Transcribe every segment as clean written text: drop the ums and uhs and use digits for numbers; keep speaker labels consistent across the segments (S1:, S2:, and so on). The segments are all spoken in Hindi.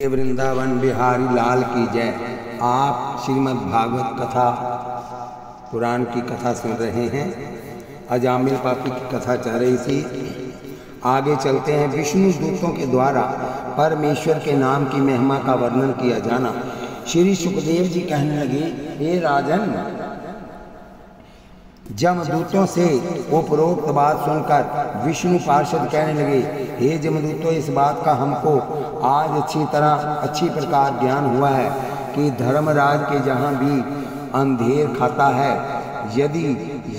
S1: वृंदावन बिहारी लाल की जय। आप श्रीमद् भागवत कथा पुराण की कथा सुन रहे हैं। अजामिल पापी की कथा चल रही थी। आगे चलते हैं। विष्णु दूतों के द्वारा परमेश्वर के नाम की महिमा का वर्णन किया जाना। श्री सुखदेव जी कहने लगे, हे राजन, जमदूतों से उपरोक्त बात सुनकर विष्णु पार्षद कहने लगे, हे जमदूतों, इस बात का हमको आज अच्छी प्रकार ज्ञान हुआ है कि धर्मराज के जहाँ भी अंधेर खाता है, यदि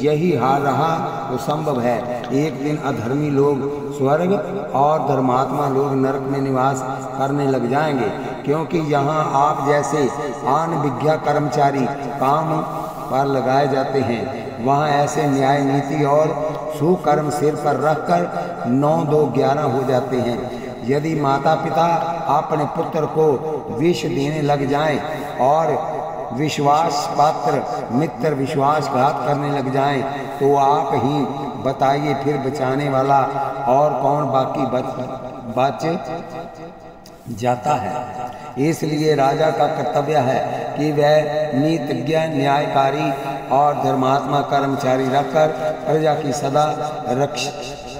S1: यही हाल रहा तो संभव है एक दिन अधर्मी लोग स्वर्ग और धर्मात्मा लोग नरक में निवास करने लग जाएंगे, क्योंकि यहाँ आप जैसे अनभिज्ञ कर्मचारी काम पर लगाए जाते हैं, वहाँ ऐसे न्याय नीति और सुकर्म सिर पर रखकर 9 2 11 हो जाते हैं। यदि माता पिता अपने पुत्र को विष देने लग जाएं और विश्वास पात्र मित्र विश्वासघात करने लग जाएं, तो आप ही बताइए फिर बचाने वाला और कौन बाकी बच जाता है। इसलिए राजा का कर्तव्य है कि वह नीतिज्ञ न्यायकारी और धर्मात्मा कर्मचारी रखकर प्रजा की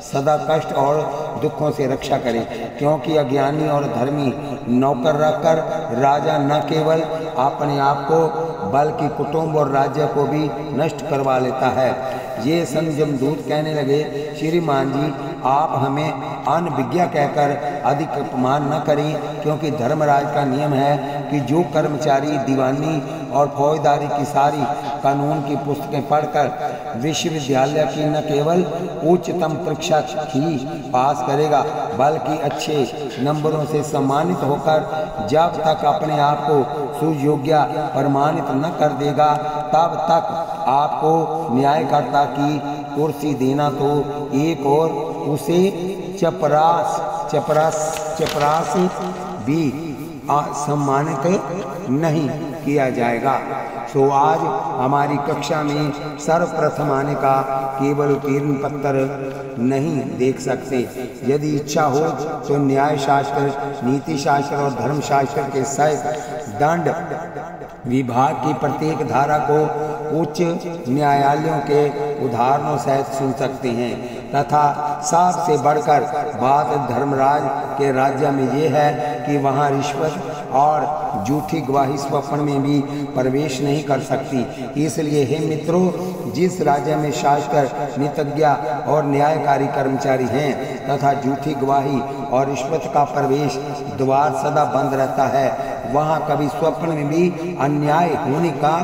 S1: सदा कष्ट और दुखों से रक्षा करे, क्योंकि अज्ञानी और धर्मी नौकर रखकर राजा न केवल अपने आप को बल्कि कुटुंब और राज्य को भी नष्ट करवा लेता है। ये संयम दूत कहने लगे, श्रीमान जी, आप हमें अनभिज्ञ कहकर अधिक अपमान न करें, क्योंकि धर्मराज का नियम है कि जो कर्मचारी दीवानी और फौजदारी की सारी कानून की पुस्तकें पढ़कर विश्वविद्यालय की न केवल उच्चतम परीक्षा ही पास करेगा, बल्कि अच्छे नंबरों से सम्मानित होकर जब तक अपने आप को सुयोग्य प्रमाणित न कर देगा, तब तक आपको न्यायकर्ता की कुर्सी देना तो एक और उसे चपरास भी सम्मानित नहीं किया जाएगा। तो आज हमारी कक्षा में सर्वप्रथम आने का केवल उत्तीर्ण पत्र नहीं देख सकते। यदि इच्छा हो तो न्याय शास्त्र, नीति शास्त्र और धर्म शास्त्र के सहित दंड विभाग की प्रत्येक धारा को उच्च न्यायालयों के उदाहरणों सहित सुन सकते हैं। तथा सबसे बढ़कर बात धर्मराज के राज्य में ये है कि वहाँ रिश्वत और झूठी गवाही स्वप्न में भी प्रवेश नहीं कर सकती। इसलिए हे मित्रों, जिस राज्य में शासक, नीतिज्ञ और न्यायकारी कर्मचारी हैं तथा झूठी गवाही और रिश्वत का प्रवेश द्वार सदा बंद रहता है, वहाँ कभी स्वप्न में भी अन्याय होने का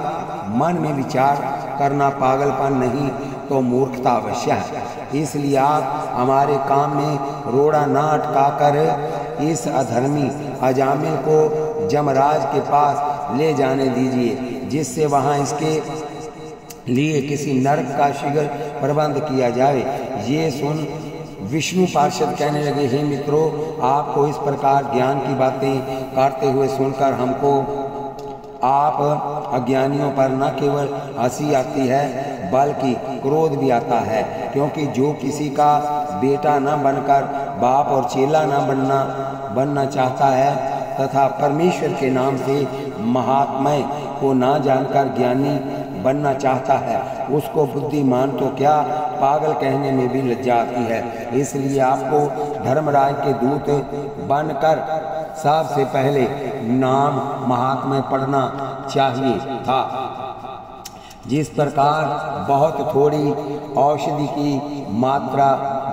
S1: मन में विचार करना पागलपन नहीं तो मूर्खता अवश्य है। इसलिए आप हमारे काम में रोड़ा न अटकाकर इस अधर्मी अजामिल को जमराज के पास ले जाने दीजिए, जिससे वहाँ इसके लिए किसी नरक का शीघ्र प्रबंध किया जाए। ये सुन विष्णु पार्षद कहने लगे, हे मित्रों, आपको इस प्रकार ज्ञान की बातें करते हुए सुनकर हमको आप अज्ञानियों पर न केवल हंसी आती है बल्कि क्रोध भी आता है, क्योंकि जो किसी का बेटा न बनकर बाप और चेला न बनना चाहता है तथा परमेश्वर के नाम से महात्मय को न जानकर ज्ञानी बनना चाहता है, उसको बुद्धिमान तो क्या पागल कहने में भी लज्जा आती है। इसलिए आपको धर्मराज के दूत बनकर सबसे पहले नाम महात्म्य पढ़ना चाहिए था। जिस प्रकार बहुत थोड़ी औषधि की मात्रा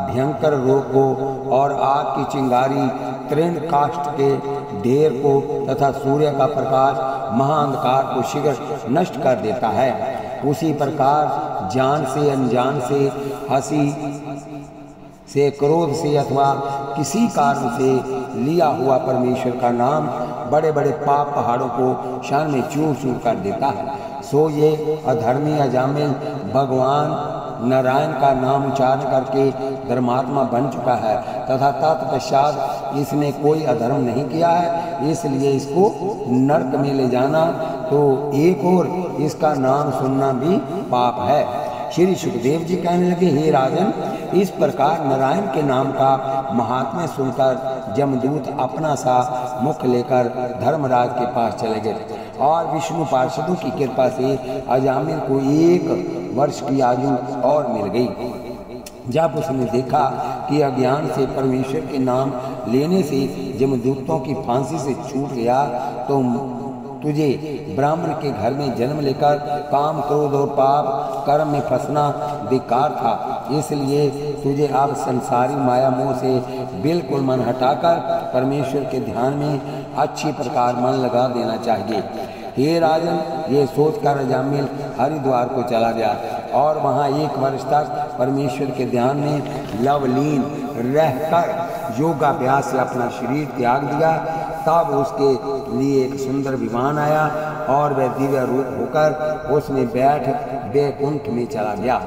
S1: भयंकर रोग को और आग की चिंगारी तृण काष्ठ के ढेर को तथा सूर्य का प्रकाश महाअंधकार को शीघ्र नष्ट कर देता है, उसी प्रकार जान से अनजान से, हंसी से, क्रोध से अथवा किसी कारण से लिया हुआ परमेश्वर का नाम बड़े बड़े पाप पहाड़ों को क्षण में चूर चूर कर देता है। सो ये अधर्मी अजामिल भगवान नारायण का नाम उच्चारण करके धर्मात्मा बन चुका है तथा तत्पश्चात इसने कोई अधर्म नहीं किया है, इसलिए इसको नरक में ले जाना तो एक और इसका नाम सुनना भी पाप है। श्री सुखदेव जी कहने लगे, हे राजन, इस प्रकार नारायण के नाम का महात्म्य सुनकर जमदूत अपना सा मुख लेकर धर्मराज के पास चले गए और विष्णु पार्षदों की कृपा से अजामिल को 1 वर्ष की आयु और मिल गई। जब उसने देखा कि अज्ञान से परमेश्वर के नाम लेने से जमदूतों की फांसी से छूट गया, तो तुझे ब्राह्मण के घर में जन्म लेकर काम, क्रोध और पाप कर्म में फंसना बेकार था। इसलिए तुझे अब संसारी माया मोह से बिल्कुल मन हटाकर परमेश्वर के ध्यान में अच्छी प्रकार मन लगा देना चाहिए। हे राजन, ये सोचकर अजामिल हरिद्वार को चला गया और वहाँ 1 वर्ष तक परमेश्वर के ध्यान में लवलीन रहकर योगाभ्यास से अपना शरीर त्याग दिया। तब उसके लिए एक सुंदर विमान आया और वह दिव्य रूप होकर उसमें बैठ वैकुंठ में चला गया।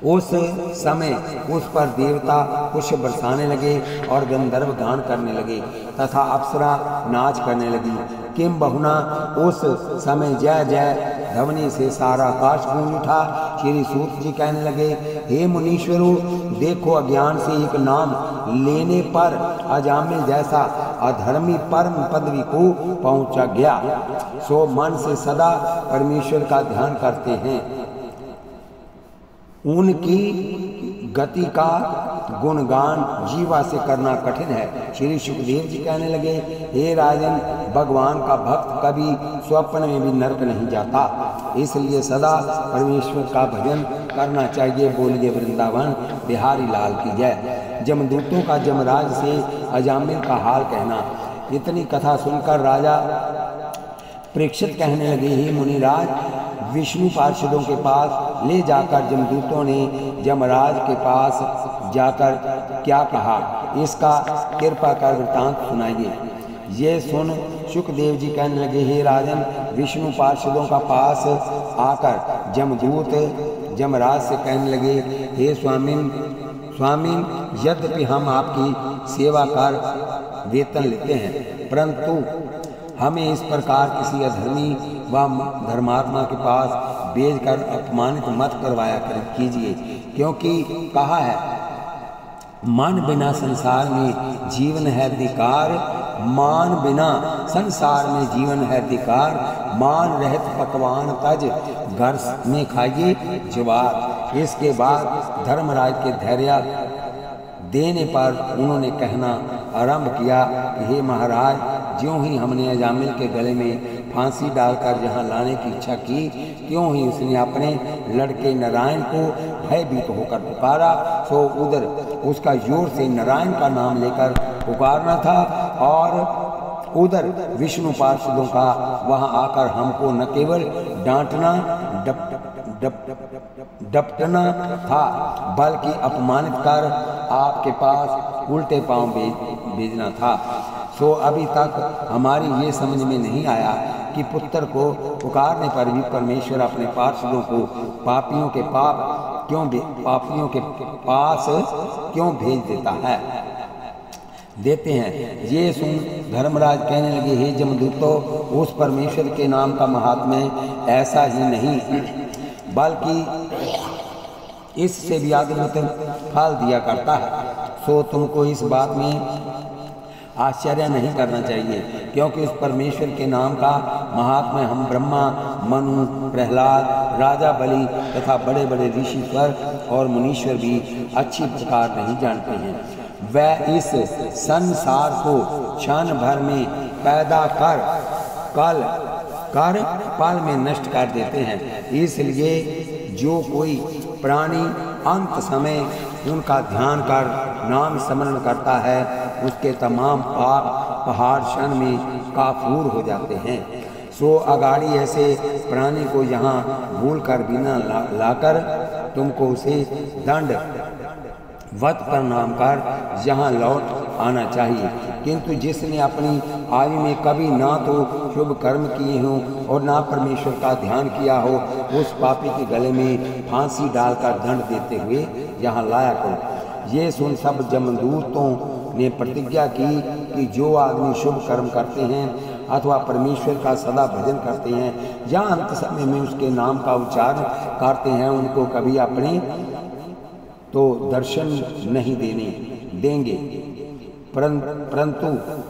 S1: उस समय उस पर देवता पुष्प बरसाने लगे और गंधर्व गान करने लगे तथा अप्सरा नाच करने लगी। किम बहुना उस समय जय जय ध्वनि से सारा आकाश गूंज उठा। श्री सूत जी कहने लगे, हे मुनीश्वरों, देखो, अज्ञान से एक नाम लेने पर अजामिल जैसा अधर्मी परम पदवी को पहुंचा गया। सो मन से सदा परमेश्वर का ध्यान करते हैं, उनकी गति का गुणगान जीवा से करना कठिन है। श्री सुखदेव जी कहने लगे, हे राजन, भगवान का भक्त कभी स्वप्न में भी नरक नहीं जाता, इसलिए सदा परमेश्वर का भजन करना चाहिए। बोलिए वृंदावन बिहारी लाल की जय। जमदूतों का जमराज से अजामिल का हाल कहना। इतनी कथा सुनकर राजा परीक्षित कहने लगे, हे मुनिराज, विष्णु पार्षदों के पास ले जाकर जमदूतों ने जमराज के पास जाकर क्या कहा, इसका कृपा कर वृतांत सुनाइए। ये सुन सुखदेव जी कहने लगे, हे राजन, विष्णु पार्षदों का पास आकर जमदूत जमराज से कहने लगे, हे स्वामिन, यद्यपि हम आपकी सेवा कर वेतन लेते हैं, परंतु हमें इस प्रकार किसी अधर्मी व धर्मात्मा के पास भेजकर अपमानित मत करवाया कीजिए, क्योंकि कहा है, मन बिना संसार में जीवन है धिकार, मान बिना संसार में जीवन है धिकार, मान रहित पकवान तज घर में खाइए ज्वार। इसके बाद धर्मराज के धैर्य देने पर उन्होंने कहना आरंभ किया, हे महाराज, ज्यों ही हमने अजामिल के गले में फांसी डालकर जहाँ लाने की इच्छा की, त्यों ही उसने अपने लड़के नारायण को भयभीत होकर पुकारा। सो उधर उसका जोर से नारायण का नाम लेकर पुकारना था और उधर विष्णु पार्षदों का वहाँ आकर हमको न केवल डांटना डपटना था, बल्कि अपमानित कर आपके पास उल्टे पांव भेजना था। सो अभी तक हमारी ये समझ में नहीं आया कि पुत्र को पुकारने पर भी परमेश्वर अपने पार्षदों को पापियों के पास क्यों भेज देते हैं। ये सुन धर्मराज कहने लगे, हे जमदूतों, उस परमेश्वर के नाम का महात्म्य ऐसा ही नहीं बल्कि इससे भी अद्भुत फल दिया करता है। सो तुमको इस बात में आश्चर्य नहीं करना चाहिए, क्योंकि उस परमेश्वर के नाम का महात्म्य हम ब्रह्मा, मनु, प्रहलाद, राजा बलि तथा बड़े बड़े ऋषिश्वर और मुनीश्वर भी अच्छी प्रकार नहीं जानते हैं। वह इस संसार को क्षण भर में पैदा कर पल में नष्ट कर देते हैं। इसलिए जो कोई प्राणी अंत समय उनका ध्यान कर नाम स्मरण करता है, उसके तमाम पाप पहाड़ क्षण में काफूर हो जाते हैं। सो अगाड़ी ऐसे प्राणी को यहाँ भूल कर बिना लाकर तुमको उसे दंड वत प्रणाम कर यहाँ लौट आना चाहिए। किंतु जिसने अपनी आयु में कभी ना तो शुभ कर्म किए हों और ना परमेश्वर का ध्यान किया हो, उस पापी के गले में फांसी डालकर दंड देते हुए यहाँ लाया करो। ये सुन सब जमदूतों ने प्रतिज्ञा की कि जो आदमी शुभ कर्म करते हैं अथवा परमेश्वर का सदा भजन करते हैं या अंत समय में उसके नाम का उच्चारण करते हैं, उनको कभी अपने तो दर्शन नहीं देंगे, परंतु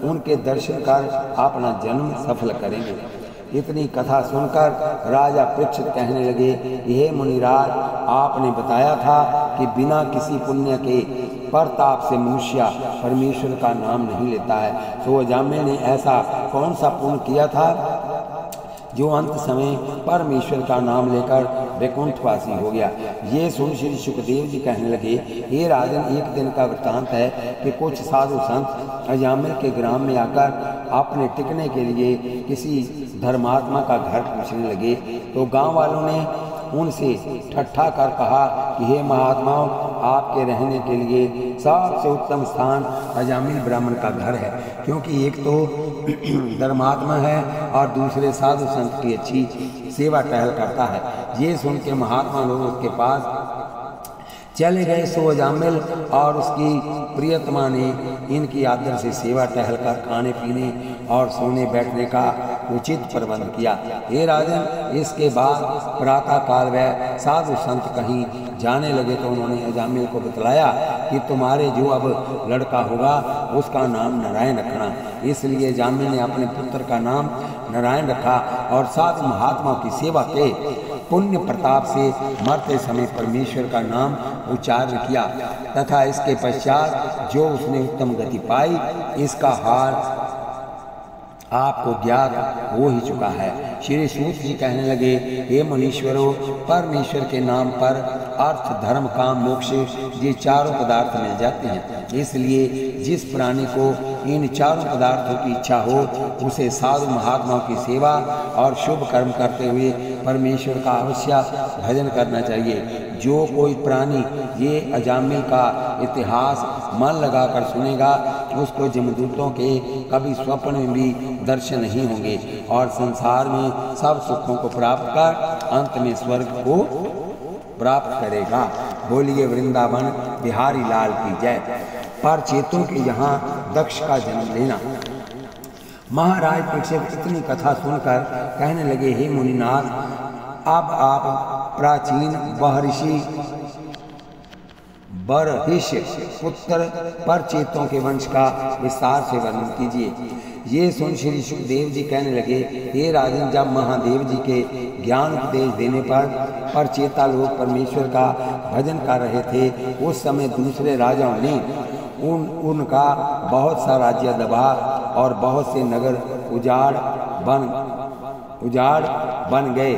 S1: उनके दर्शन कर अपना जन्म सफल करेंगे। इतनी कथा सुनकर राजा परीक्षित कहने लगे, हे मुनिराज, आपने बताया था कि बिना किसी पुण्य के प्रताप से मनुष्य परमेश्वर का नाम नहीं लेता है। तो अजाम्य ने ऐसा कौन सा पुण्य किया था जो अंत समय परमेश्वर का नाम लेकर वैकुंठवासी हो गया। ये सुन श्री सुखदेव जी कहने लगे, हे राजन, एक दिन का वृत्तांत है कि कुछ साधु संत अजामिल के ग्राम में आकर अपने टिकने के लिए किसी धर्मात्मा का घर पूछने लगे। तो गांव वालों ने उनसे ठट्ठा कर कहा कि हे महात्माओं, आपके रहने के लिए सबसे उत्तम स्थान अजामिल ब्राह्मण का घर है, क्योंकि एक तो धर्मात्मा है और दूसरे साधु संत की अच्छी सेवा टहल करता है। ये सुन के महात्मा लोग उसके पास चले गए। सो अजामिल और उसकी प्रियतमा ने इनकी आदर से सेवा टहल कर खाने पीने और सोने बैठने का उचित प्रबंध किया। हे राजन, इसके बाद प्रातः काल वह साधु संत कहीं जाने लगे तो उन्होंने अजामिल को बतलाया कि तुम्हारे जो अब लड़का होगा उसका नाम नारायण रखना। इसलिए अजामिल ने अपने पुत्र का नाम नारायण रखा और साधु महात्मा की सेवा के पुण्य प्रताप से मरते समय परमेश्वर का नाम उच्चारण किया तथा इसके पश्चात जो उसने उत्तम गति पाई, इसका हाल आपको ज्ञात हो ही चुका है। श्री सूत जी कहने लगे, हे मुनीश्वरों, परमेश्वर के नाम पर अर्थ, धर्म, काम, मोक्ष ये चारों पदार्थ मिल जाते हैं। इसलिए जिस प्राणी को इन चारों पदार्थों की इच्छा हो उसे साधु महात्माओं की सेवा और शुभ कर्म करते हुए परमेश्वर का अवश्य भजन करना चाहिए। जो कोई प्राणी ये अजामिल का इतिहास मन लगाकर सुनेगा उसको जमदूतों के कभी स्वप्न में भी दर्शन नहीं होंगे और संसार में सब सुखों को प्राप्त कर अंत में स्वर्ग को प्राप्त करेगा। बोलिए वृंदावन बिहारी लाल की जय। पर चेतों के यहाँ दक्ष का जन्म लेना। महाराज परीक्षित इतनी कथा सुनकर कहने लगे, हे मुनिनाथ, अब आप प्राचीन बरहिष पुत्र परचेतों के वंश का विस्तार से वर्णन कीजिए। ये सुन श्री सुखदेव जी कहने लगे, हे राजन, जब महादेव जी के ज्ञान उपदेश देने पर परचेता लोग परमेश्वर का भजन कर रहे थे, उस समय दूसरे राजाओं ने उनका बहुत सा राज्य दबा और बहुत से नगर उजाड़ बन गए।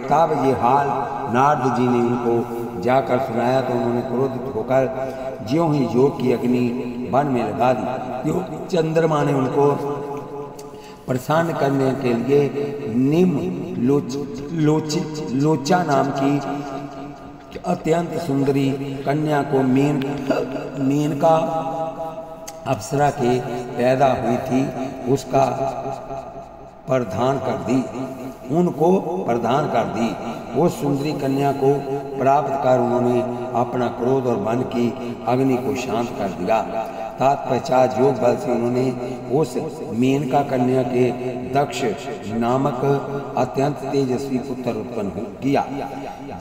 S1: तब ये हाल नारद जी ने उनको जाकर सुनाया तो उन्होंने क्रोधित होकर ज्यों ही योग की अग्नि वन में लगा दी। योग चंद्रमा ने उनको प्रसन्न करने के लिए निम लोचा नाम की अत्यंत सुंदरी कन्या को मेनका अप्सरा के पैदा हुई थी उसका उनको प्रदान कर दी। उस सुंदरी कन्या को प्राप्त कर उन्होंने अपना क्रोध और मन की अग्नि को शांत कर दिया। तत्पश्चात योग बल से उन्होंने उस मेनका कन्या के दक्ष नामक अत्यंत तेजस्वी पुत्र उत्पन्न किया।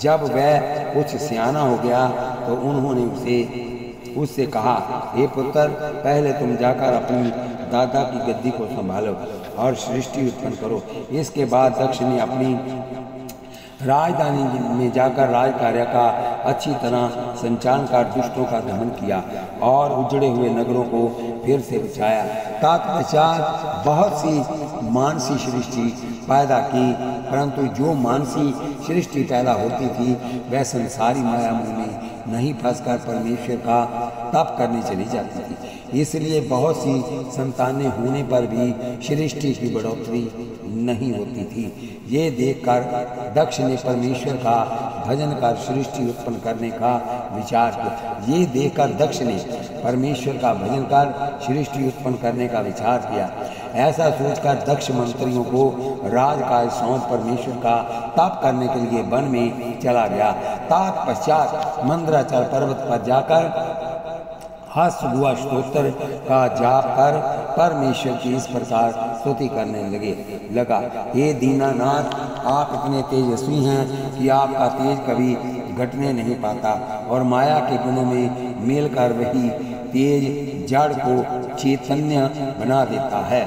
S1: जब वह कुछ सियाना हो गया तो उन्होंने उससे कहा, हे पुत्र, पहले तुम जाकर अपनी दादा की गद्दी को संभालो और सृष्टि उत्पन्न करो। इसके बाद दक्ष ने अपनी राजधानी में जाकर राज कार्य का अच्छी तरह संचालन कर दुष्टों का दमन किया और उजड़े हुए नगरों को फिर से बचाया। तत्पश्चात बहुत सी मानसी सृष्टि पैदा की, परंतु जो मानसी सृष्टि पैदा होती थी वह संसारी माया में नहीं फंसकर परमेश्वर का तप करने चली जाती थी। इसलिए बहुत सी संतानें होने पर भी सृष्टि की बढ़ोतरी नहीं होती थी। ये देखकर दक्ष ने परमेश्वर का भजन कर सृष्टि उत्पन्न करने का विचार किया। ये देखकर दक्ष ने परमेश्वर का भजन कर सृष्टि उत्पन्न करने का विचार किया। ऐसा सोचकर दक्ष मंत्रियों को राजकाज सौंप परमेश्वर का तप करने के लिए वन में चला गया। तत्पश्चात मंदराचल पर्वत पर जाकर हसगुआ स्तोत्र का जाप कर परमेश्वर की इस प्रकार स्तुति करने लगा। हे दीनानाथ, आप इतने तेजस्वी हैं कि आपका तेज कभी घटने नहीं पाता और माया के गुणों में मिलकर वही तेज जड़ को चैतन्य बना देता है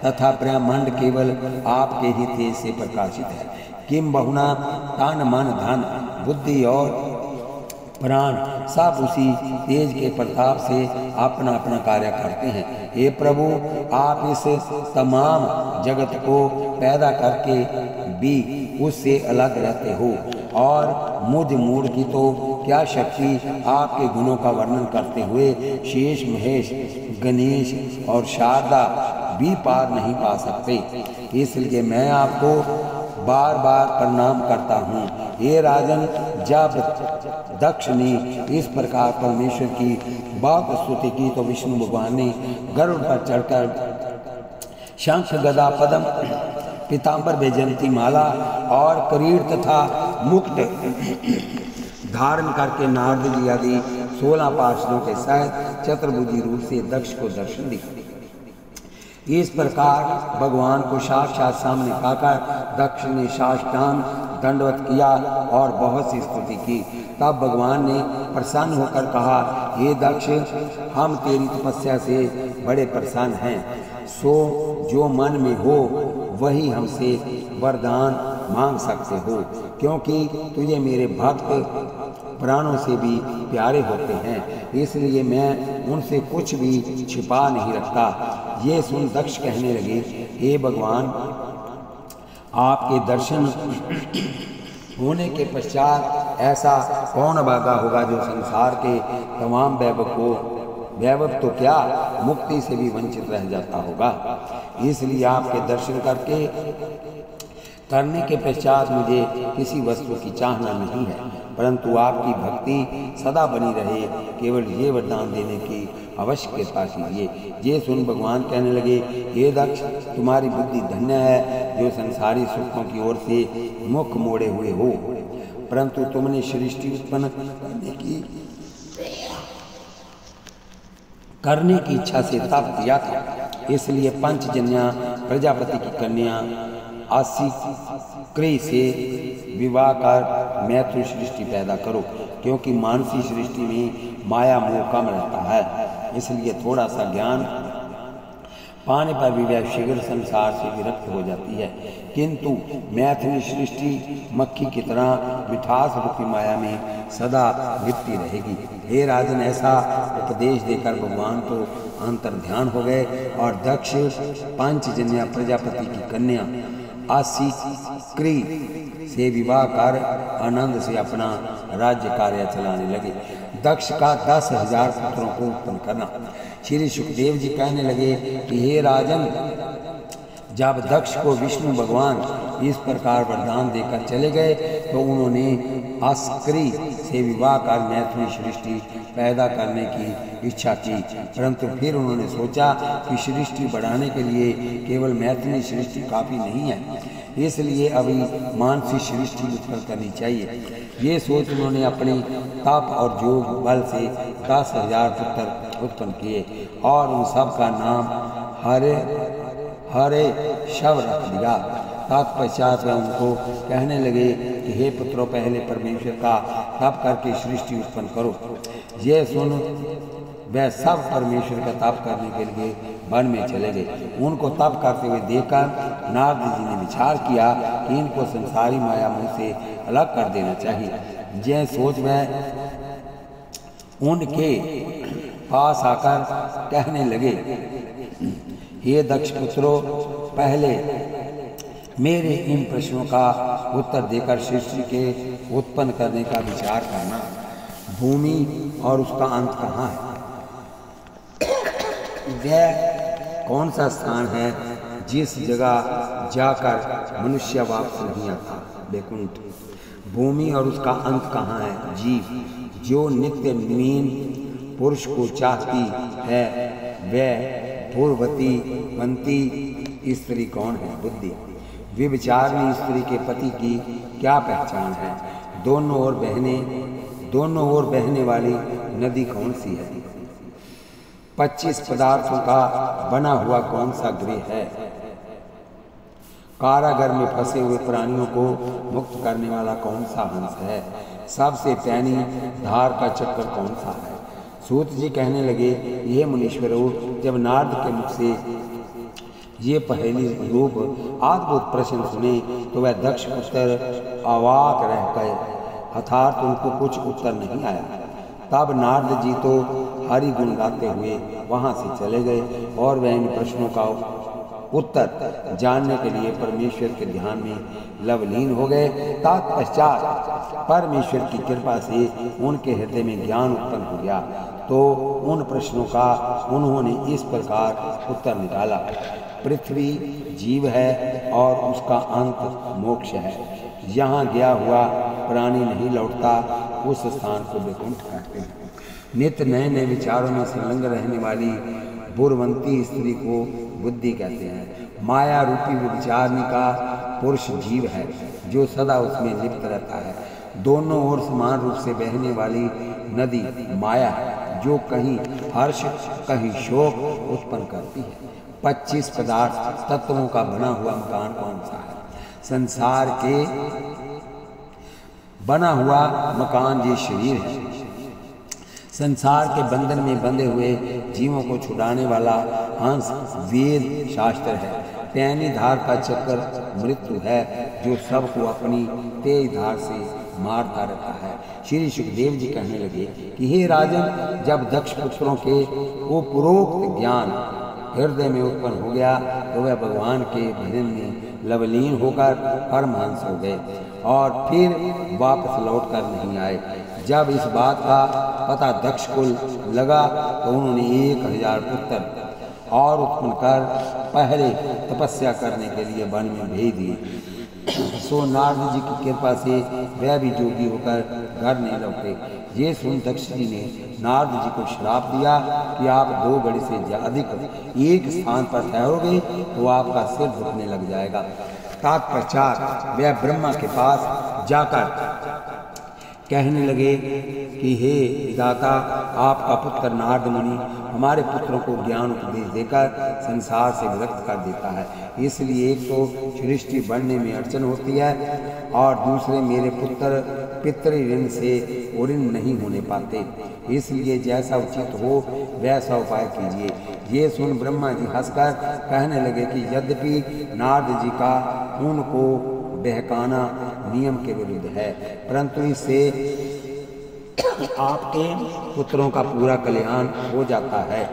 S1: तथा ब्रह्मांड केवल आपके ही तेज से प्रकाशित है। किम बहुना तन मन धन बुद्धि और प्राण सब उसी तेज के प्रताप से अपना अपना कार्य करते हैं। हे प्रभु, आप इस तमाम जगत को पैदा करके भी उससे अलग रहते हो और मुझ मूढ़ की तो क्या शक्ति आपके गुणों का वर्णन करते हुए शेष महेश गणेश और शारदा भी पार नहीं पा सकते। इसलिए मैं आपको बार बार प्रणाम करता हूँ। हे राजन, जब दक्ष ने इस प्रकार परमेश्वर की बहुत स्तुति की तो विष्णु भगवान ने गरुड़ पर चढ़कर शंख गदा पद्म पीताम्बर वैजयंती माला और करीड़ तथा मुक्ट धारण करके नारद जी आदि 16 पार्षदों के साथ चतुर्भुजी रूप से दक्ष को दर्शन दिया। इस प्रकार भगवान को साक्षात सामने पाकर दक्ष ने साष्टांग दंडवत किया और बहुत सी स्तुति की। तब भगवान ने प्रसन्न होकर कहा, हे दक्ष, हम तेरी तपस्या से बड़े प्रसन्न हैं। सो जो मन में हो वही हमसे वरदान मांग सकते हो, क्योंकि तुझे मेरे भक्त प्राणों से भी प्यारे होते हैं, इसलिए मैं उनसे कुछ भी छिपा नहीं रखता। ये सुन दक्ष कहने लगे, हे भगवान, आपके दर्शन होने के पश्चात ऐसा कौन अभागा होगा जो संसार के तमाम वैभव तो क्या मुक्ति से भी वंचित रह जाता होगा। इसलिए आपके दर्शन करने के पश्चात मुझे किसी वस्तु की चाहना नहीं है, परंतु आपकी भक्ति सदा बनी रहे, केवल ये वरदान देने की अवश्य कृपा कीजिए। ये सुन भगवान कहने लगे, हे दक्ष, तुम्हारी बुद्धि धन्य है जो संसारी सुखों की ओर से मुख मोड़े हुए हो, परंतु तुमने सृष्टि उत्पन्न करने की इच्छा से तप दिया था, इसलिए पंचजन्या प्रजापति की कन्या आसिक्री से विवाह कर मैथुन सृष्टि पैदा करो, क्योंकि मानसी सृष्टि में माया मोह कम रहता है। इसलिए थोड़ा सा ज्ञान पाने पर भी वह शीघ्र संसार से विरक्त हो जाती है, किंतु मैथिली सृष्टि मक्खी की तरह मिठास रूपी माया में सदा लिपटी रहेगी। हे राजन, ऐसा उपदेश देकर भगवान तो अंतर्ध्यान हो गए और दक्ष पंचजन्या प्रजापति की कन्या आसिक्री से विवाह कर आनंद से अपना राज्य कार्य चलाने लगे। दक्ष का 10,000 पुत्रों को उत्पन्न करना। श्री सुखदेव जी कहने लगे कि हे राजन, जब दक्ष को विष्णु भगवान इस प्रकार वरदान देकर चले गए तो उन्होंने आसिक्री से विवाह कर मैथिली सृष्टि पैदा करने की इच्छा की, परंतु फिर उन्होंने सोचा कि सृष्टि बढ़ाने के लिए केवल मैथिली सृष्टि काफ़ी नहीं है, इसलिए अभी मानसी सृष्टि उत्पन्न करनी चाहिए। ये सोच उन्होंने अपने तप और जोग बल से 10,000 पुत्र उत्पन्न किए और उन सब का नाम हरे शव रख दिया। तत्पश्चात वह उनको कहने लगे कि हे पुत्रों, पहले परमेश्वर का तप करके सृष्टि उत्पन्न करो। यह सुन वह सब परमेश्वर का तप करने के लिए वन में चले गए। उनको तप करते हुए देखकर नारद जी ने विचार किया कि इनको संसारी माया मुँह से अलग कर देना चाहिए। यह सोच वह उनके पास आकर कहने लगे, हे दक्ष पुत्रों, पहले मेरे इन प्रश्नों का उत्तर देकर सृष्टि के उत्पन्न करने का विचार करना। भूमि और उसका अंत कहाँ है? वह कौन सा स्थान है जिस जगह जाकर मनुष्य वापस नहीं आता? वैकुंठ। भूमि और उसका अंत कहाँ है? जीव। जो नित्य मीन पुरुष को चाहती है वह पूर्ववती बनती स्त्री कौन है? बुद्धि। व्यभिचारिणी स्त्री के पति की क्या पहचान है? दोनों ओर बहने वाली नदी कौन सी है? 25 पदार्थों का बना हुआ कौन सा गृह है? कारागार में फंसे हुए प्राणियों को मुक्त करने वाला कौन सा हंस है? सबसे पैनी धार का चक्कर कौन सा है? सूत जी कहने लगे, ये मुनीश्वरों, जब नारद के मुख से ये पहेली रूप अद्भुत प्रश्न सुने तो वह दक्ष पुत्र अवाक रह गए, अर्थात उनको कुछ उत्तर नहीं आया। तब नारद जी तो हरि गुण गाते हुए वहां से चले गए और वह इन प्रश्नों का उत्तर जानने के लिए परमेश्वर के ध्यान में लवलीन हो गए। तत्पश्चात परमेश्वर की कृपा से उनके हृदय में ज्ञान उत्पन्न हो गया, तो उन प्रश्नों का उन्होंने इस प्रकार उत्तर निकाला। पृथ्वी जीव है और उसका अंत मोक्ष है। यहाँ गया हुआ प्राणी नहीं लौटता, उस स्थान को वैकुंठ कहते हैं। नित्य नए नए विचारों में संलग्न रहने वाली बुरवंती स्त्री को बुद्धि कहते हैं। माया रूपी विचारनी का पुरुष जीव है जो सदा उसमें लिप्त रहता है। दोनों ओर समान रूप से बहने वाली नदी माया है जो कहीं हर्ष कहीं शोक उत्पन्न करती है। 25 पदार्थ तत्वों का बना हुआ मकान कौन सा है? संसार के बना हुआ मकान ये शरीर है। संसार के बंधन में बंधे हुए जीवों को छुड़ाने वाला हंस वेद शास्त्र है। पैनी धार का चक्कर मृत्यु है जो सबको अपनी तेज धार से मारता रहता है। श्री सुखदेव जी कहने लगे कि हे राजन, जब दक्ष पुत्रों के उपरोक्त ज्ञान हृदय में उत्पन्न हो गया तो वह भगवान के भजन में लवलीन होकर परमहंस हो गए और फिर वापस लौटकर नहीं आए। जब इस बात का पता दक्ष को लगा तो उन्होंने 1000 पुत्र और उत्पन्न कर पहले तपस्या करने के लिए वन में भेज दिए। सो नारद जी की कृपा से वह भी जोगी होकर घर नहीं लौटे। ये सुन दक्ष जी ने नारद जी को श्राप दिया कि आप 2 घड़ी से अधिक एक स्थान पर ठहरोगे तो आपका सिर झुकने लग जाएगा। तत्पश्चात वह ब्रह्मा के पास जाकर कहने लगे कि हे विधाता, आपका पुत्र नारद मुनि हमारे पुत्रों को ज्ञान उपदेश देकर संसार से विरक्त कर देता है। इसलिए एक तो सृष्टि बढ़ने में अड़चन होती है और दूसरे मेरे पुत्र पितृ ऋण से ऋण नहीं होने पाते। इसलिए जैसा उचित हो वैसा उपाय कीजिए। ये सुन ब्रह्मा जी हंसकर कहने लगे कि यद्यपि नारद जी का उनको बहकाना नियम के विरुद्ध है, परंतु इससे आपके पुत्रों का पूरा कल्याण हो जाता है।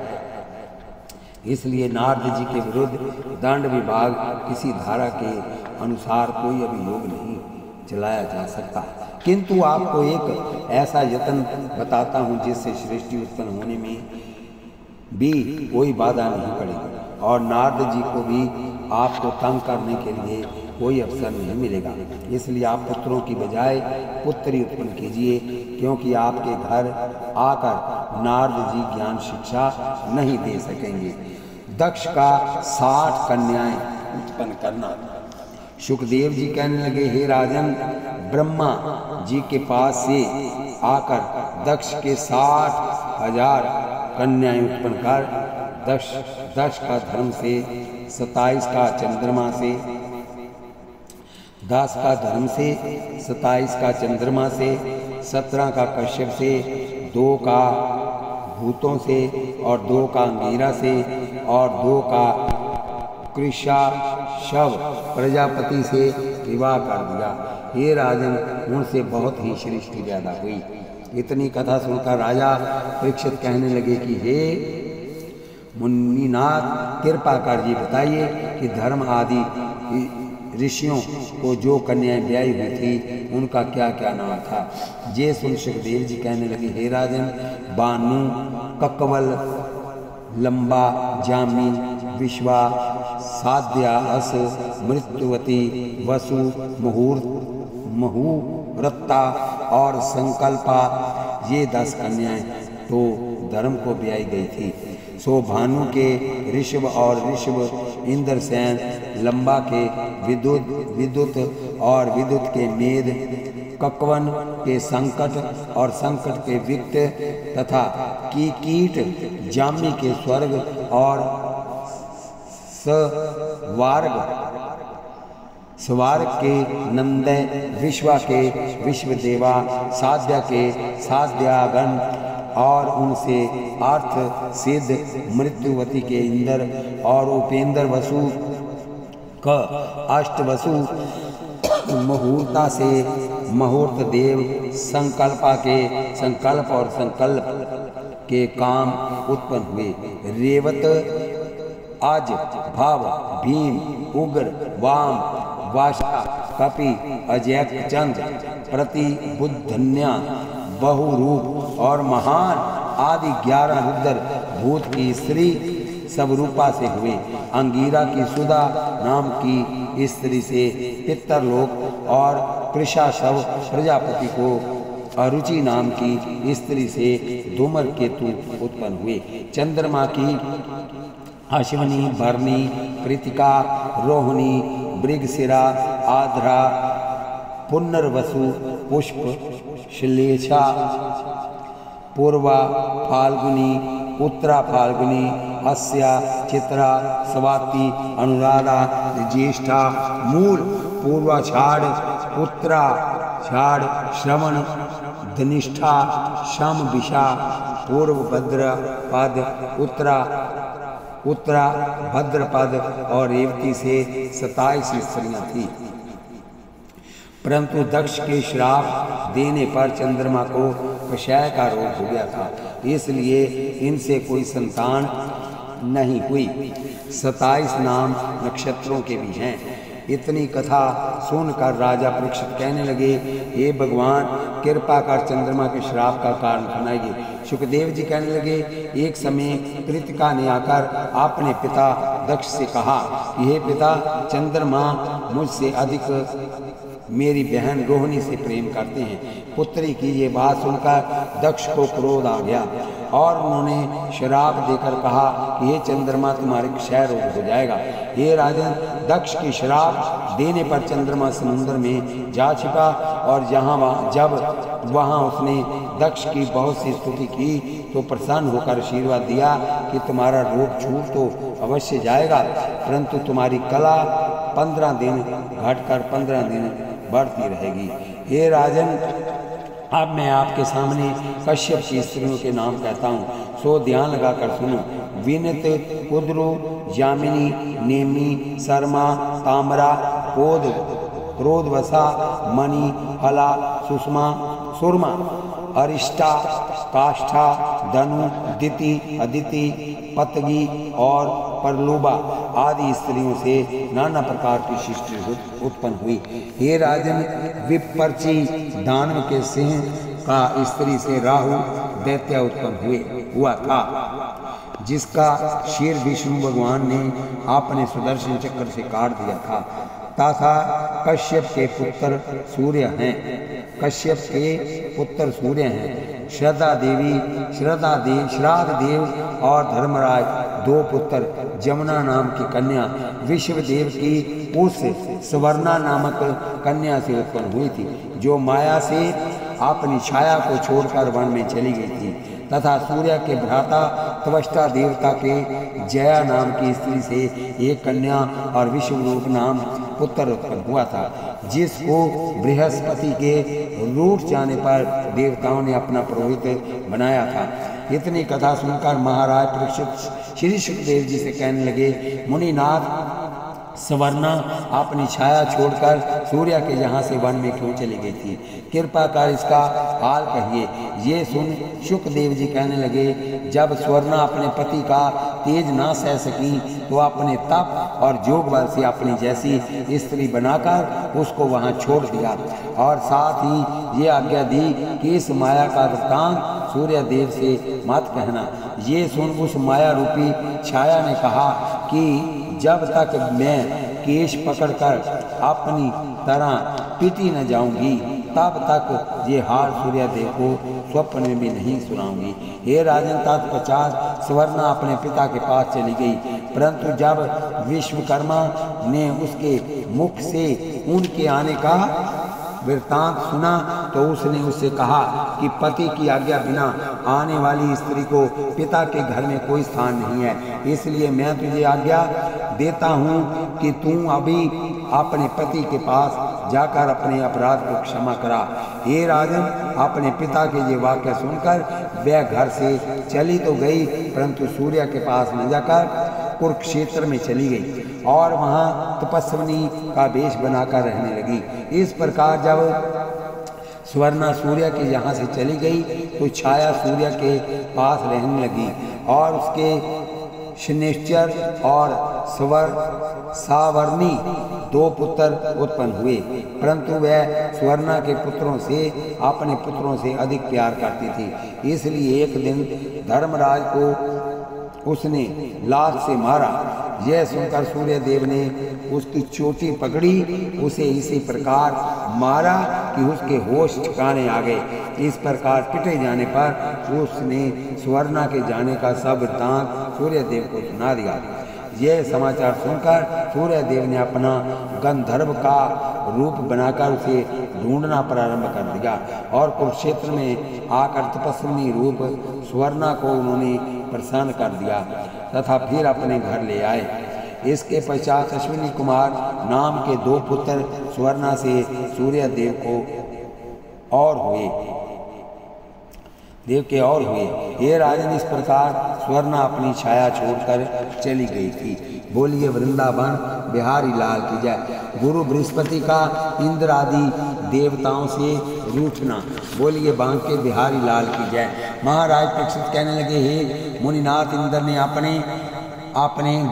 S1: इसलिए नारद जी के विरुद्ध दंड विभाग किसी धारा के अनुसार कोई अभियोग नहीं चलाया जा सकता। किंतु आपको एक ऐसा यत्न बताता हूँ जिससे सृष्टि उत्पन्न होने में भी कोई बाधा नहीं पड़ेगी और नारद जी को भी आपको तंग करने के लिए कोई अवसर नहीं मिलेगा। इसलिए आप पुत्रों की बजाय पुत्री उत्पन्न कीजिए, क्योंकि आपके घर आकर नारद जी ज्ञान शिक्षा नहीं दे सकेंगे। दक्ष का 60 कन्याएं उत्पन्न करना। सुखदेव जी कहने लगे, हे राजन, ब्रह्मा जी के पास से आकर दक्ष के 60,000 कन्याएं उत्पन्न कर दक्ष का धर्म से 27 का चंद्रमा से 10 का धर्म से 27 का चंद्रमा से 17 का कश्यप से 2 का भूतों से और 2 का अंगीरा से और 2 का कृषा शव प्रजापति से विवाह कर दिया। हे राजन, उनसे बहुत ही सृष्टि पैदा हुई। इतनी कथा सुनकर राजा परीक्षित कहने लगे कि हे मुनिनाथ, कृपा कर ये बताइए कि धर्म आदि ऋषियों को जो कन्याएं ब्याही हुई थी उनका क्या क्या नाम था। ये सुन सुखदेव जी कहने लगे, हे राजन, बानु, ककवल, लंबा, जामी, विश्वा, साध्या, अस, मृत्युवती, वसु, मुहूर्ता और संकल्पा, ये 10 कन्याएं तो धर्म को ब्याही गई थी। सो भानु के ऋषभ और ऋषभ इंद्रसेन, लंबा के विद्युत और विद्युत के मेद, कक्वन के संकट और संकट के वित्त तथा कीट जामी के स्वर्ग और स्वर्ग के नंदय, विश्वा के विश्वदेवा, साध्या के साध्यागण और उनसे अर्थ सिद्ध मृत्युवती के इंद्र और उपेंद्र वसु क अष्टवसु मुहूर्ता से मुहूर्त देव, संकल्पा के संकल्प और संकल्प के काम उत्पन्न हुए। रेवत, अज, भव, भीम, उग्र, वाम, वाशा, कपि, अजय, चंद, प्रति, बुद्धन्या, बहुरूप और महान आदि 11 रुद्र भूत की स्त्री सब रूपा से हुए। अंगीरा की सुधा नाम की स्त्री से पितरलोक और कृषाशव प्रजापति को अरुचि नाम की स्त्री से धूमर केतु उत्पन्न हुए। चंद्रमा की अश्विनी, भरणी, कृतिका, रोहिणी, मृगशिरा, आद्रा, पुनर्वसु, पुष्प, श्लेषा, पूर्वा, फाल्गुनी, उत्तरा फाल्गुनी, अस्या, चित्रा, स्वाति, अनुराधा, ज्येष्ठा, मूल, पूर्वाषाढ़, उत्तराषाढ़, श्रवण, धनिष्ठा, शम, विशा, पूर्व भद्रपद, उत्तरा भद्रपद और रेवती से 27 स्त्रियां थी। परंतु दक्ष के श्राप देने पर चंद्रमा को क्षय का रोग हो गया था, इसलिए इनसे कोई संतान नहीं हुई। 27 नाम नक्षत्रों के भी हैं। इतनी कथा सुनकर राजा परीक्षित कहने लगे, हे भगवान, कृपा कर चंद्रमा के श्राप का कारण सुनाइए। सुखदेव जी कहने लगे, एक समय कृतिका ने आकर अपने पिता दक्ष से कहा कि हे पिता, चंद्रमा मुझसे अधिक मेरी बहन रोहिणी से प्रेम करते हैं। पुत्री की ये बात सुनकर दक्ष को क्रोध आ गया और उन्होंने श्राप देकर कहा कि ये चंद्रमा तुम्हारे क्षय रोग हो जाएगा। हे राजन, दक्ष की श्राप देने पर चंद्रमा समुद्र में जा छिपा और जब वहाँ उसने दक्ष की बहुत सी स्तुति की तो प्रसन्न होकर आशीर्वाद दिया कि तुम्हारा रोग छूट तो अवश्य जाएगा, परंतु तुम्हारी कला 15 दिन घटकर 15 दिन बढ़ती रहेगी। हे राजन, अब मैं आपके सामने कश्यप की स्त्रियों के नाम कहता हूँ, सो ध्यान लगाकर सुनो। विनत, कुद्रु, यामिनी, नेमी, शर्मा, ताम्रा, क्रोधवसा, मणि, हला, सुषमा, सुरमा, अरिष्टा, काष्ठा, धनु, दिति, अदिति, पतगी और परलोबा आदि स्त्रियों से नाना प्रकार की सृष्टि उत्पन्न हुई। हे राजन, विपर्ची दानव के सिंह का स्त्री से राहु दैत्य उत्पन्न हुआ था, जिसका शीर विष्णु भगवान ने अपने सुदर्शन चक्र से काट दिया था। तथा कश्यप के पुत्र सूर्य हैं। कश्यप के पुत्र सूर्य हैं। श्रद्धा देव और धर्मराज 2 पुत्र। जमुना नाम की कन्या विश्वदेव की उस स्वर्णा नामक कन्या से उत्पन्न हुई थी, जो माया से अपनी छाया को छोड़कर वन में चली गई थी। तथा सूर्य के भ्राता त्वष्टा देवता के जया नाम की स्त्री से एक कन्या और विश्वरूप नाम पुत्र उत्पन्न हुआ था, जिसको बृहस्पति के रूठ जाने पर देवताओं ने अपना पुरोहित बनाया था। इतनी कथा सुनकर महाराज परीक्षित श्री सुखदेव जी से कहने लगे, मुनिनाथ, स्वर्णा अपनी छाया छोड़कर सूर्य के यहाँ से वन में क्यों चली गई थी? कृपा कर इसका हाल कहिए। ये सुन सुखदेव जी कहने लगे, जब स्वर्णा अपने पति का तेज ना सह सकी तो अपने तप और जोग बल से अपनी जैसी स्त्री बनाकर उसको वहाँ छोड़ दिया और साथ ही ये आज्ञा दी कि इस माया का वृत्तांत सूर्य देव से मत कहना। ये सुन उस माया रूपी छाया ने कहा कि जब तक मैं केश पकड़कर अपनी तरह पीटी न जाऊंगी, तब तक ये हाल सूर्यदेव को स्वप्न में भी नहीं सुनाऊंगी। हे राजन, तत्पश्चात स्वर्णा अपने पिता के पास चली गई, परंतु जब विश्वकर्मा ने उसके मुख से उनके आने का वृत्तांत सुना तो उसने उससे कहा कि पति की आज्ञा बिना आने वाली स्त्री को पिता के घर में कोई स्थान नहीं है, इसलिए मैं तुझे आज्ञा देता हूँ कि तू अभी अपने पति के पास जाकर अपने अपराध को क्षमा करा। हे राजन, अपने पिता के ये वाक्य सुनकर वह घर से चली तो गई, परंतु सूर्य के पास न जाकर कुरुक्षेत्र में चली गई और वहाँ तपस्विनी का वेश बनाकर रहने लगी। इस प्रकार जब स्वर्णा सूर्य के यहाँ से चली गई तो छाया सूर्य के पास रहने लगी और उसके शनिश्चर और सावर्णी 2 पुत्र उत्पन्न हुए, परंतु वह स्वर्णा के पुत्रों से अपने पुत्रों से अधिक प्यार करती थी। इसलिए एक दिन धर्मराज को उसने लात से मारा। यह सुनकर सूर्य देव ने उसकी चोटी पकड़ी, उसे इसी प्रकार मारा कि उसके होश ठिकाने आ गए। इस प्रकार पिटे जाने पर उसने स्वर्णा के जाने का सब वृत्तांत सूर्य देव को सुना दिया। यह समाचार सुनकर सूर्य देव ने अपना गंधर्व का रूप बनाकर उसे ढूंढना प्रारंभ कर दिया और कुरुक्षेत्र में आकर तपस्विनी रूप स्वर्णा को उन्होंने प्रसन्न कर दिया तथा फिर अपने घर ले आए। इसके पश्चात अश्विनी कुमार नाम के 2 पुत्र स्वर्णा से सूर्य देव के और हुए। ये राजन, इस प्रकार स्वर्णा अपनी छाया छोड़कर चली गई थी। बोलिए वृंदावन बिहारी लाल की जय। गुरु बृहस्पति का इंद्र आदि देवताओं से रूठना। बोलिए बांके बिहारी लाल की जय। महाराज परीक्षित कहने लगे, हे मुनिनाथ, इंद्र ने अपने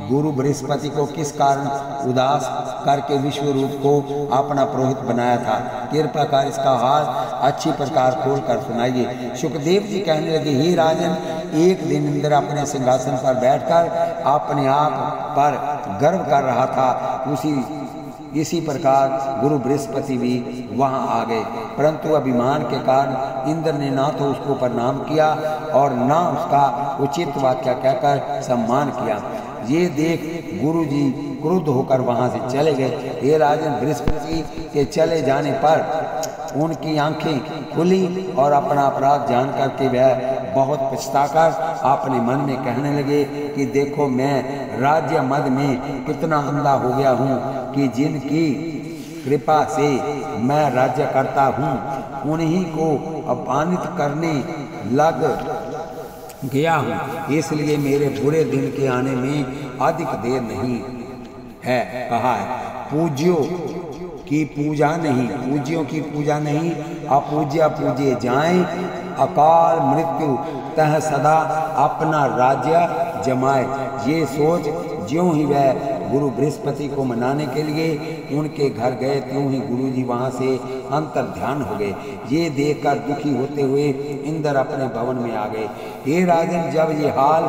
S1: गुरु बृहस्पति को किस कारण उदास करके विश्व रूप को अपना पुरोहित बनाया था? कृपा कर इसका हाल अच्छी प्रकार खोल कर सुनाइए। सुखदेव जी कहने लगे, हे राजन, एक दिन इंद्र अपने सिंहासन पर बैठकर अपने आप पर गर्व कर रहा था। इसी प्रकार गुरु बृहस्पति भी वहां आ गए, परंतु अभिमान के कारण इंद्र ने ना तो उसको प्रणाम किया और ना उसका उचित वाक्य कहकर सम्मान किया। ये देख गुरु जी क्रुद्ध होकर वहां से चले गए। ये राजन, बृहस्पति के चले जाने पर उनकी आंखें खुली और अपना अपराध जानकर के वह बहुत पछताकर अपने मन में कहने लगे कि देखो, मैं राज्य मद में कितना अंधा हो गया हूँ कि जिनकी कृपा से मैं राज्य करता हूँ उन्हीं को अपमानित करने लग गया हूँ। इसलिए मेरे बुरे दिन के आने में अधिक देर नहीं है। कहा है, पूज्यों की पूजा नहीं, अपूज्य पूजे जाएं। अकाल मृत्यु तह सदा अपना राज्य जमाए। ये सोच ज्यों ही वह गुरु बृहस्पति को मनाने के लिए उनके घर गए, त्यों ही गुरु जी वहाँ से अंतर ध्यान हो गए। ये देखकर दुखी होते हुए इंद्र अपने भवन में आ गए। हे राजन, जब ये हाल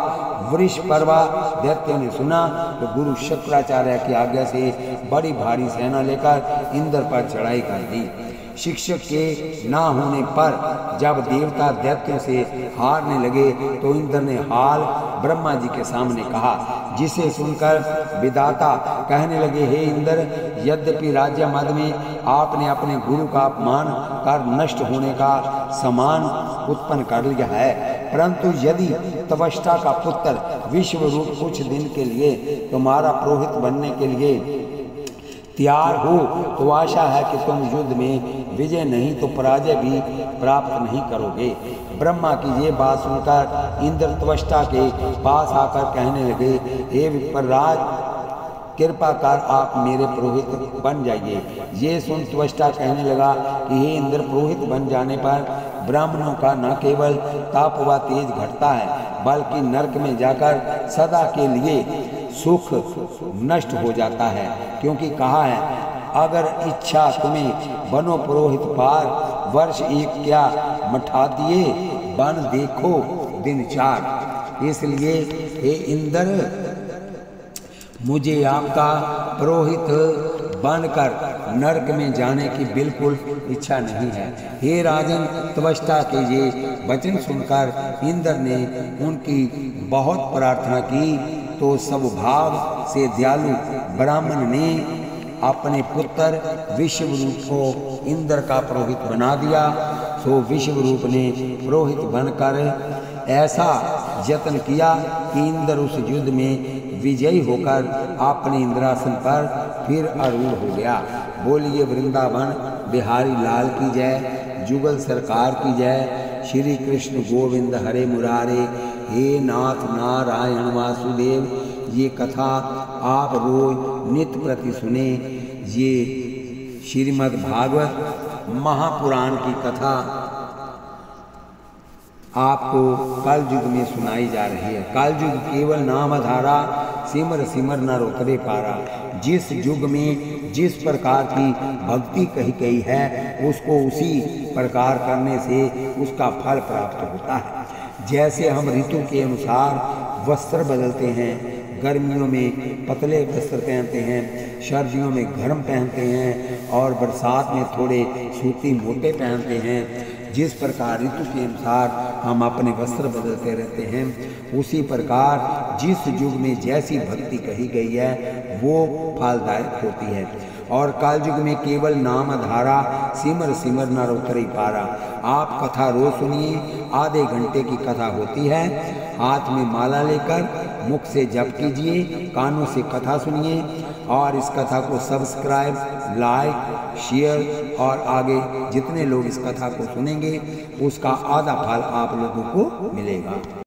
S1: वृषपर्वा दैत्य ने सुना तो गुरु शुक्राचार्य की आज्ञा से बड़ी भारी सेना लेकर इंद्र पर चढ़ाई कर दी। शिक्षक के ना होने पर जब देवता दैत्यों से हारने लगे तो इंद्र ने हाल ब्रह्मा जी के सामने कहा, जिसे सुनकर विधाता कहने लगे, हे इंद्र, यद्यपि राज्य मद में आपने अपने गुरु का अपमान कर नष्ट होने का समान उत्पन्न कर लिया है, परंतु यदि तपस्या का पुत्र विश्व रूप कुछ दिन के लिए तुम्हारा पुरोहित बनने के लिए तैयार हो तो आशा है कि तुम युद्ध में विजय नहीं तो पराजय भी प्राप्त नहीं करोगे। ब्रह्मा की ये बात सुनकर इंद्र त्वष्टा के पास आकर कहने लगे, हे विप्रराज, कृपा कर आप मेरे पुरोहित बन जाइए। ये सुन त्वष्टा कहने लगा कि हे इंद्र, पुरोहित बन जाने पर ब्राह्मणों का न केवल ताप व तेज घटता है बल्कि नरक में जाकर सदा के लिए सुख नष्ट हो जाता है, क्योंकि कहा है, अगर इच्छा तुम्हें बनो पुरोहित पार, वर्ष एक क्या मठा दिए बन देखो दिन 4। इसलिए हे इंद्र, मुझे आपका पुरोहित बनकर नरक में जाने की बिल्कुल इच्छा नहीं है। हे राजन, त्वष्टा के ये वचन सुनकर इंद्र ने उनकी बहुत प्रार्थना की तो स्वभाव से दयालु ब्राह्मण ने अपने पुत्र विश्वरूप को इंद्र का पुरोहित बना दिया। सो विश्वरूप ने पुरोहित बनकर ऐसा यत्न किया कि इंद्र उस युद्ध में विजयी होकर अपने इंद्रासन पर फिर आरूढ़ हो गया। बोलिए वृंदावन बिहारी लाल की जय, जुगल सरकार की जय। श्री कृष्ण गोविंद हरे मुरारे, हे नाथ नारायण वासुदेव। ये कथा आप रोज नित्य प्रति सुने। ये श्रीमद् भागवत महापुराण की कथा आपको कल युग में सुनाई जा रही है। कल युग केवल नामधारा सिमर सिमर नर उतरे पारा। जिस युग में जिस प्रकार की भक्ति कही गई है उसको उसी प्रकार करने से उसका फल प्राप्त होता है। जैसे हम ऋतु के अनुसार वस्त्र बदलते हैं, गर्मियों में पतले वस्त्र पहनते हैं, सर्दियों में गर्म पहनते हैं और बरसात में थोड़े सूती मोटे पहनते हैं, जिस प्रकार ऋतु के अनुसार हम अपने वस्त्र बदलते रहते हैं, उसी प्रकार जिस युग में जैसी भक्ति कही गई है वो फलदायक होती है। और काल युग में केवल नाम धारा सिमर सिमर नर उतरे पारा। आप कथा रोज सुनिए, आधे घंटे की कथा होती है। हाथ में माला लेकर मुख से जप कीजिए, कानों से कथा सुनिए और इस कथा को सब्सक्राइब, लाइक, शेयर और आगे जितने लोग इस कथा को सुनेंगे उसका आधा फल आप लोगों को मिलेगा।